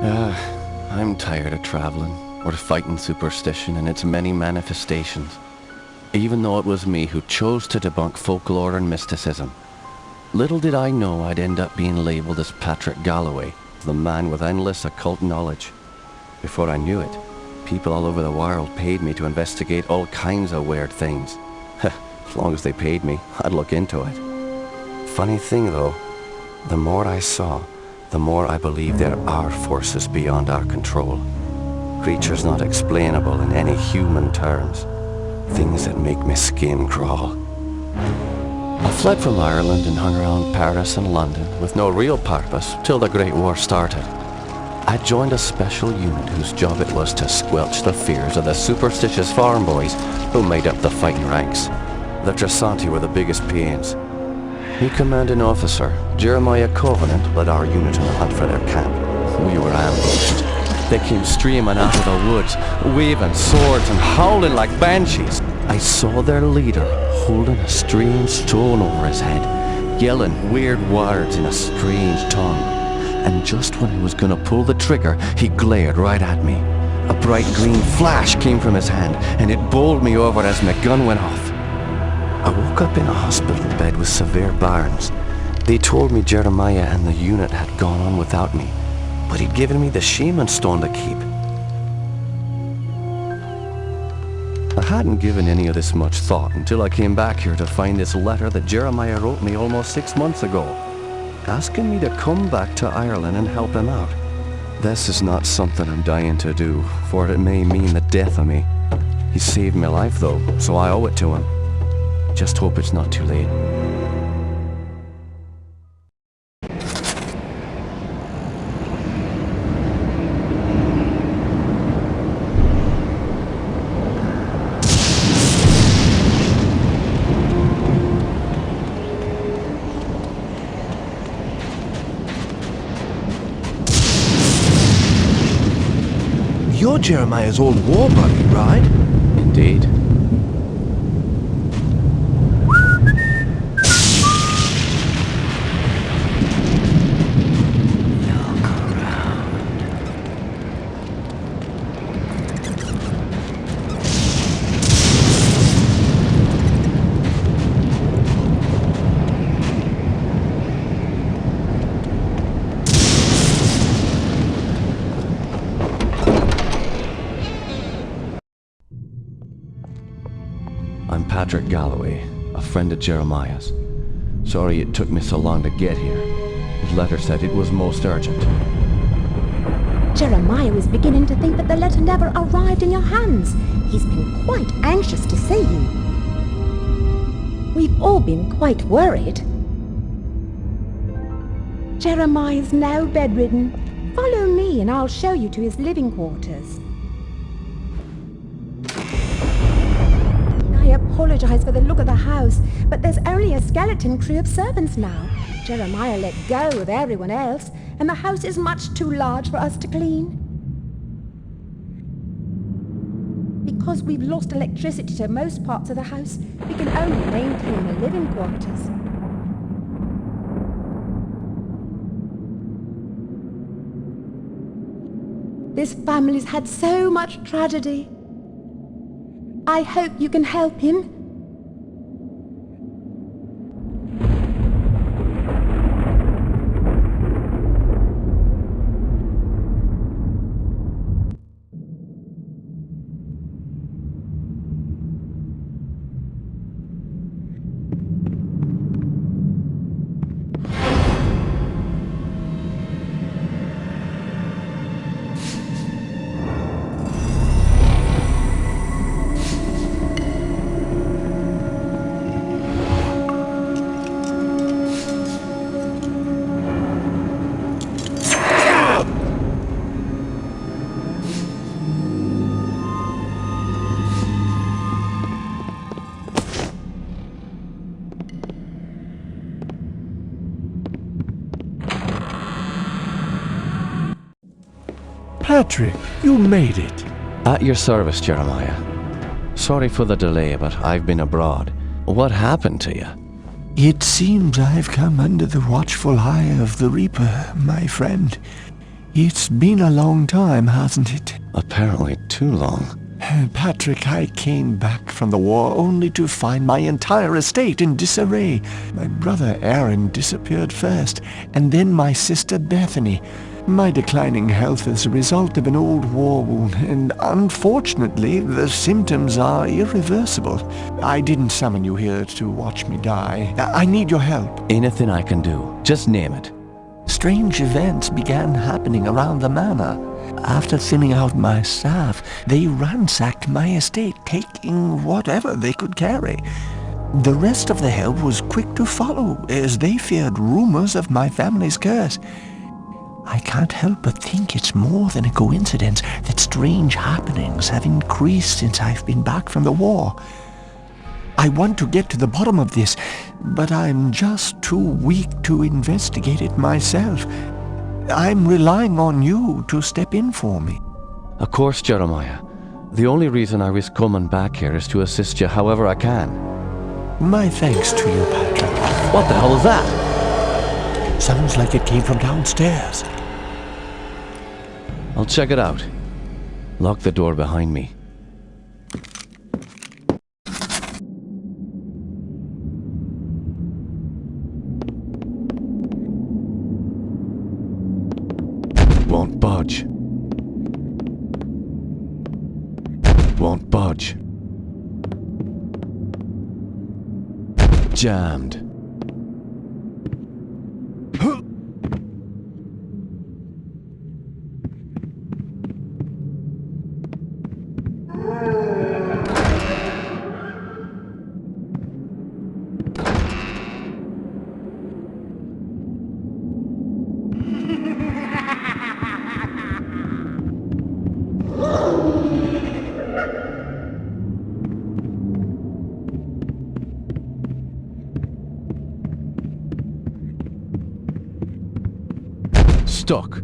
I'm tired of traveling, or fighting superstition and its many manifestations. Even though it was me who chose to debunk folklore and mysticism. Little did I know I'd end up being labelled as Patrick Galloway, the man with endless occult knowledge. Before I knew it, people all over the world paid me to investigate all kinds of weird things. As long as they paid me, I'd look into it. Funny thing though, the more I saw, the more I believe there are forces beyond our control. Creatures not explainable in any human terms. Things that make my skin crawl. I fled from Ireland and hung around Paris and London with no real purpose till the Great War started. I joined a special unit whose job it was to squelch the fears of the superstitious farm boys who made up the fighting ranks. The Trasanti were the biggest pains. Me commanding officer, Jeremiah Covenant, led our unit on the hunt for their camp. We were ambushed. They came streaming out of the woods, waving swords and howling like banshees. I saw their leader holding a strange stone over his head, yelling weird words in a strange tongue. And just when I was gonna pull the trigger, he glared right at me. A bright green flash came from his hand, and it bowled me over as my gun went off. I woke up in a hospital bed with severe burns. They told me Jeremiah and the unit had gone on without me, but he'd given me the shaman stone to keep. I hadn't given any of this much thought until I came back here to find this letter that Jeremiah wrote me almost 6 months ago, asking me to come back to Ireland and help him out. This is not something I'm dying to do, for it may mean the death of me. He saved my life though, so I owe it to him. Just hope it's not too late. You're Jeremiah's old war buddy, right? Indeed. I'm Patrick Galloway, a friend of Jeremiah's. Sorry it took me so long to get here. His letter said it was most urgent. Jeremiah was beginning to think that the letter never arrived in your hands. He's been quite anxious to see you. We've all been quite worried. Jeremiah's now bedridden. Follow me and I'll show you to his living quarters. I apologize for the look of the house, but there's only a skeleton crew of servants now. Jeremiah let go of everyone else, and the house is much too large for us to clean. Because we've lost electricity to most parts of the house, we can only maintain the living quarters. This family's had so much tragedy. I hope you can help him. Patrick, you made it. At your service, Jeremiah. Sorry for the delay, but I've been abroad. What happened to you? It seems I've come under the watchful eye of the Reaper, my friend. It's been a long time, hasn't it? Apparently too long. Patrick, I came back from the war only to find my entire estate in disarray. My brother Aaron disappeared first, and then my sister Bethany. My declining health is a result of an old war wound, and unfortunately, the symptoms are irreversible. I didn't summon you here to watch me die. I need your help. Anything I can do. Just name it. Strange events began happening around the manor. After thinning out my staff, they ransacked my estate, taking whatever they could carry. The rest of the help was quick to follow, as they feared rumors of my family's curse. I can't help but think it's more than a coincidence that strange happenings have increased since I've been back from the war. I want to get to the bottom of this, but I'm just too weak to investigate it myself. I'm relying on you to step in for me. Of course, Jeremiah. The only reason I risk coming back here is to assist you however I can. My thanks to you, Patrick. What the hell is that? Sounds like it came from downstairs. I'll check it out. Lock the door behind me. Won't budge. Won't budge. Jammed. Stuck.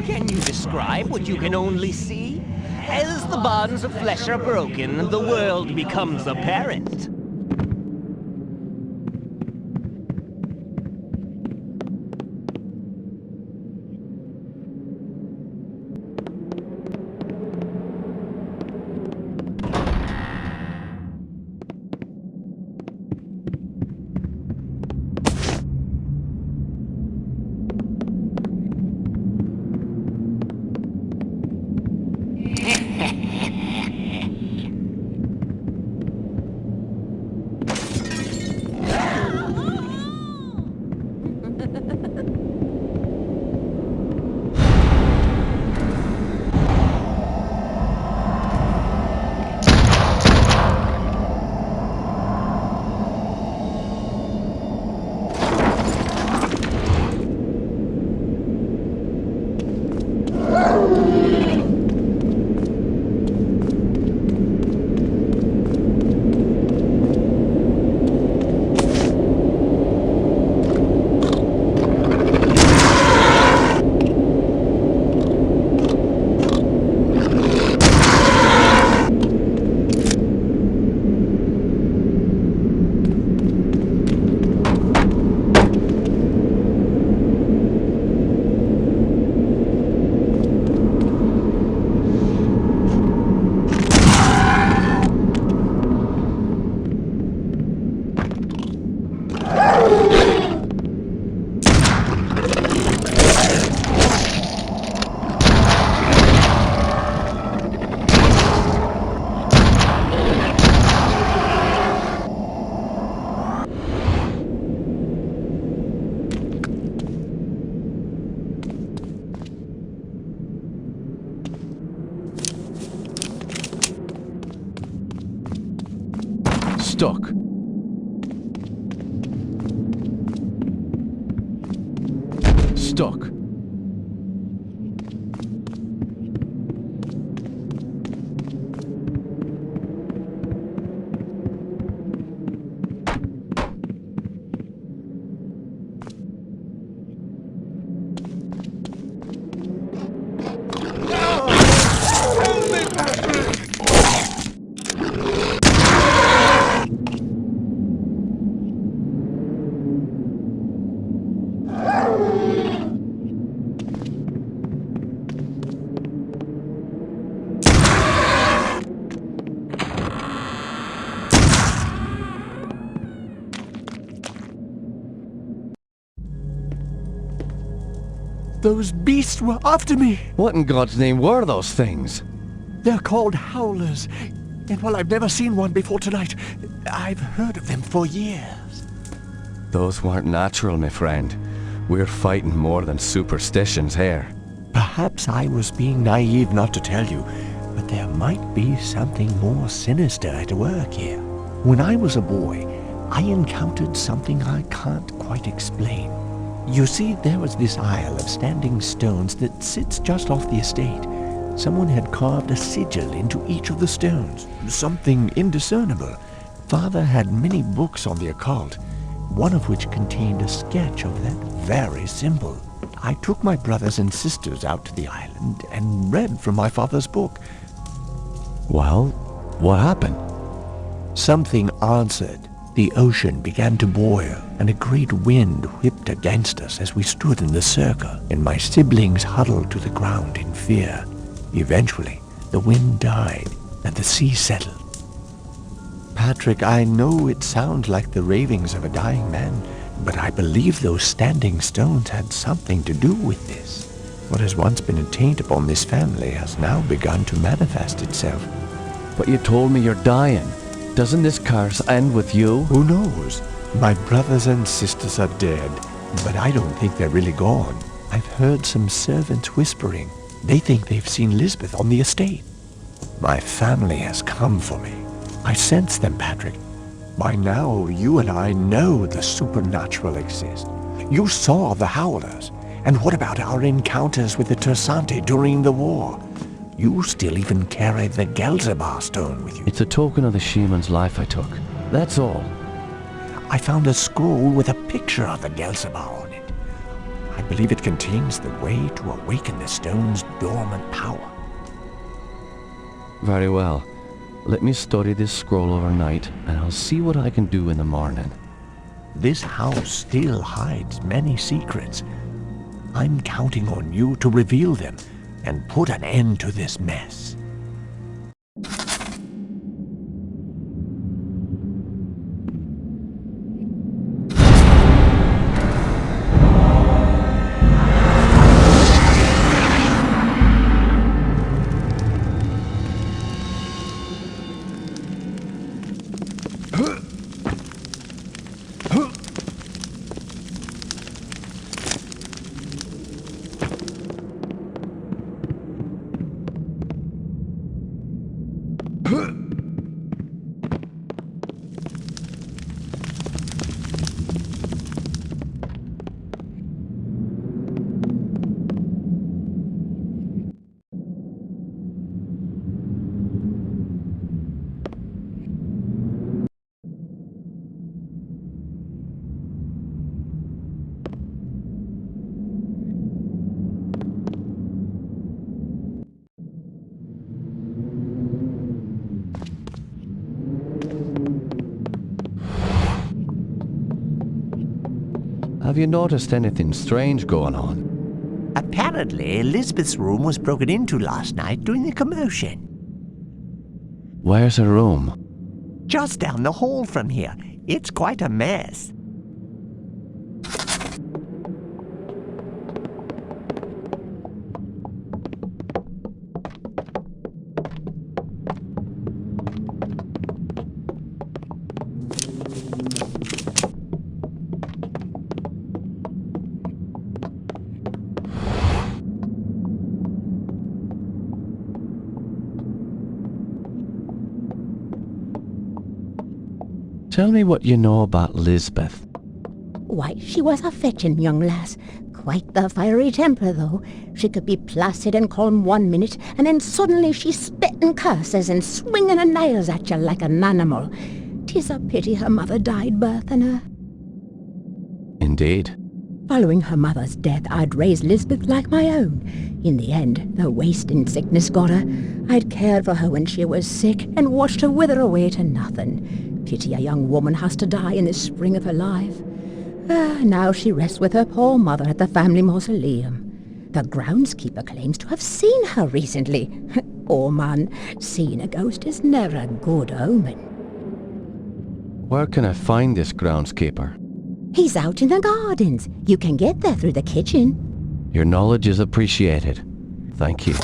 Can you describe what you can only see? As the bonds of flesh are broken, the world becomes apparent. Stuck. Stuck. Those beasts were after me. What in God's name were those things? They're called howlers. And while I've never seen one before tonight, I've heard of them for years. Those weren't natural, my friend. We're fighting more than superstitions here. Perhaps I was being naive not to tell you, but there might be something more sinister at work here. When I was a boy, I encountered something I can't quite explain. You see, there was this isle of standing stones that sits just off the estate. Someone had carved a sigil into each of the stones, something indiscernible. Father had many books on the occult, one of which contained a sketch of that very symbol. I took my brothers and sisters out to the island and read from my father's book. Well, what happened? Something answered. The ocean began to boil, and a great wind whipped against us as we stood in the circle, and my siblings huddled to the ground in fear. Eventually, the wind died, and the sea settled. Patrick, I know it sounds like the ravings of a dying man, but I believe those standing stones had something to do with this. What has once been a taint upon this family has now begun to manifest itself. But you told me you're dying. Doesn't this curse end with you? Who knows? My brothers and sisters are dead, but I don't think they're really gone. I've heard some servants whispering. They think they've seen Lisbeth on the estate. My family has come for me. I sense them, Patrick. By now, you and I know the supernatural exists. You saw the howlers. And what about our encounters with the Tersante during the war? You still even carry the Gelzebah stone with you. It's a token of the shaman's life I took. That's all. I found a scroll with a picture of the Gelzebah on it. I believe it contains the way to awaken the stone's dormant power. Very well. Let me study this scroll overnight, and I'll see what I can do in the morning. This house still hides many secrets. I'm counting on you to reveal them and put an end to this mess. Have you noticed anything strange going on? Apparently, Elizabeth's room was broken into last night during the commotion. Where's her room? Just down the hall from here. It's quite a mess. Tell me what you know about Lisbeth. Why, she was a fetching young lass. Quite the fiery temper, though. She could be placid and calm one minute, and then suddenly she's spitting curses and swinging her nails at you like an animal. 'Tis a pity her mother died birthing her. Indeed. Following her mother's death, I'd raised Lisbeth like my own. In the end, the wasting sickness got her. I'd cared for her when she was sick and watched her wither away to nothing. Pity a young woman has to die in the spring of her life. Now she rests with her poor mother at the family mausoleum. The groundskeeper claims to have seen her recently. Oh man, seeing a ghost is never a good omen. Where can I find this groundskeeper? He's out in the gardens. You can get there through the kitchen. Your knowledge is appreciated. Thank you.